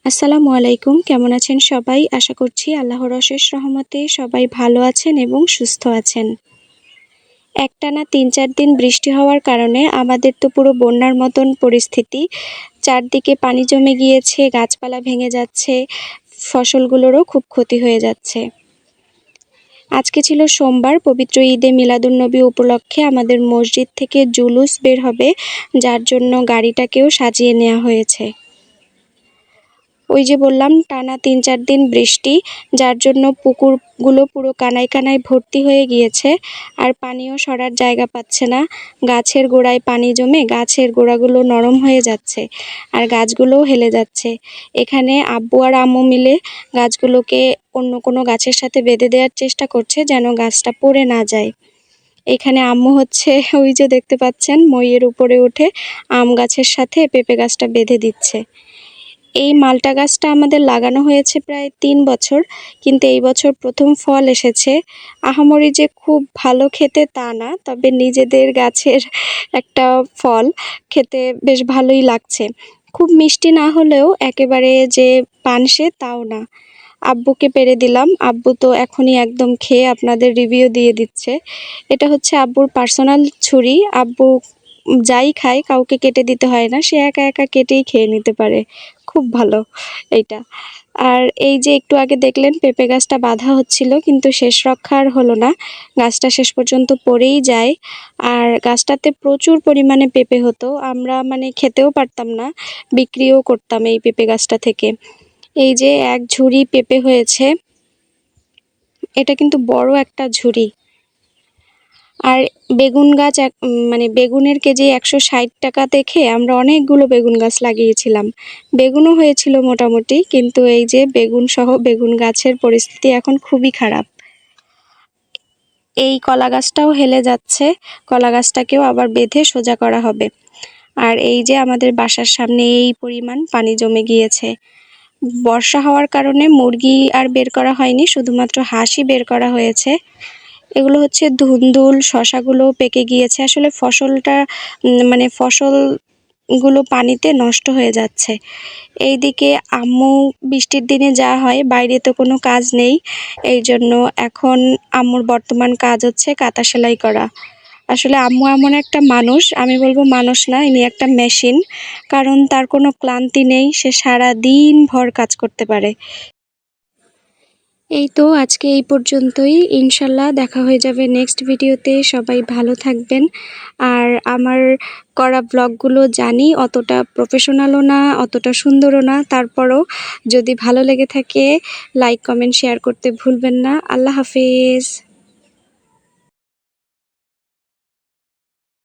আসসালামু আলাইকুম। কেমন আছেন সবাই? আশা করছি আল্লাহর অশেষ রহমতে সবাই ভালো আছেন এবং সুস্থ আছেন। একটানা ৩-৪ দিন বৃষ্টি হওয়ার কারণে আমাদের তো পুরো বন্যার মতন পরিস্থিতি। চারদিকে পানি জমে গিয়েছে, গাছপালা ভেঙে যাচ্ছে, ফসলগুলোরও খুব ক্ষতি হয়ে যাচ্ছে। আজকে ছিল সোমবার, পবিত্র ঈদে মিলাদুন্নবী উপলক্ষে আমাদের মসজিদ থেকে জুলুস বের হবে, যার জন্য গাড়িটাকেও সাজিয়ে নেওয়া হয়েছে। ওই যে বললাম টানা ৩-৪ দিন বৃষ্টি, যার জন্য পুকুরগুলো পুরো কানায় কানায় ভর্তি হয়ে গিয়েছে, আর পানিও সরার জায়গা পাচ্ছে না। গাছের গোড়ায় পানি জমে গাছের গোড়াগুলো নরম হয়ে যাচ্ছে, আর গাছগুলোও হেলে যাচ্ছে। এখানে আব্বু আর আম্মু মিলে গাছগুলোকে অন্য কোনো গাছের সাথে বেঁধে দেওয়ার চেষ্টা করছে যেন গাছটা পড়ে না যায়। এখানে আম্মু হচ্ছে ওই যে দেখতে পাচ্ছেন মইয়ের উপরে উঠে আম গাছের সাথে পেঁপে গাছটা বেঁধে দিচ্ছে। এই মালটা গাছটা আমাদের লাগানো হয়েছে প্রায় ৩ বছর, কিন্তু এই বছর প্রথম ফল এসেছে। আহামরি যে খুব ভালো খেতে তা না, তবে নিজেদের গাছের একটা ফল, খেতে বেশ ভালোই লাগছে। খুব মিষ্টি না হলেও একেবারে যে পানসে তাও না। আব্বুকে পেড়ে দিলাম, আব্বু তো এখনই একদম খেয়ে আপনাদের রিভিউ দিয়ে দিচ্ছে। এটা হচ্ছে আব্বুর পার্সোনাল ছুরি, আব্বু যাই খায় কাউকে কেটে দিতে হয় না, সে একা একা কেটেই খেয়ে নিতে পারে। খুব ভালো এইটা। আর এই যে একটু আগে দেখলেন পেঁপে গাছটা বাঁধা হচ্ছিল, কিন্তু শেষ রক্ষা আর হলো না, গাছটা শেষ পর্যন্ত পড়েই যায়। আর গাছটাতে প্রচুর পরিমাণে পেঁপে হতো, আমরা মানে খেতেও পারতাম না, বিক্রিও করতাম এই পেঁপে গাছটা থেকে। এই যে এক ঝুড়ি পেঁপে হয়েছে, এটা কিন্তু বড় একটা ঝুড়ি। আর বেগুন গাছ মানে বেগুনের কেজি ১৬০ টাকা দেখে আমরা অনেকগুলো বেগুন গাছ লাগিয়েছিলাম। বেগুনও হয়েছিল মোটামুটি, কিন্তু এই যে বেগুন সহ বেগুন গাছের পরিস্থিতি এখন খুবই খারাপ। এই কলা গাছটাও হেলে যাচ্ছে, কলা গাছটাকেও আবার বেঁধে সোজা করা হবে। আর এই যে আমাদের বাসার সামনে এই পরিমাণ পানি জমে গিয়েছে। বর্ষা হওয়ার কারণে মুরগি আর বের করা হয়নি, শুধুমাত্র হাঁসই বের করা হয়েছে। এগুলো হচ্ছে ধুন্দুল, শশাগুলো পেকে গিয়েছে। আসলে ফসলটা মানে ফসলগুলো পানিতে নষ্ট হয়ে যাচ্ছে। এইদিকে আম্মু বৃষ্টির দিনে যা হয়, বাইরে তো কোনো কাজ নেই, এই জন্য এখন আম্মুর বর্তমান কাজ হচ্ছে কাঁথা সেলাই করা। আসলে আম্মু এমন একটা মানুষ, আমি বলবো মানুষ না, ইনি একটা মেশিন। কারণ তার কোনো ক্লান্তি নেই, সে সারাদিন ভর কাজ করতে পারে। এই তো আজকে এই পর্যন্তই, ইনশাল্লাহ দেখা হয়ে যাবে নেক্সট ভিডিওতে। সবাই ভালো থাকবেন। আর আমার করা ব্লগগুলো জানি অতটা প্রফেশনালও না, অতটা সুন্দরও না, তারপরও যদি ভালো লেগে থাকে লাইক কমেন্ট শেয়ার করতে ভুলবেন না। আল্লাহ হাফেজ।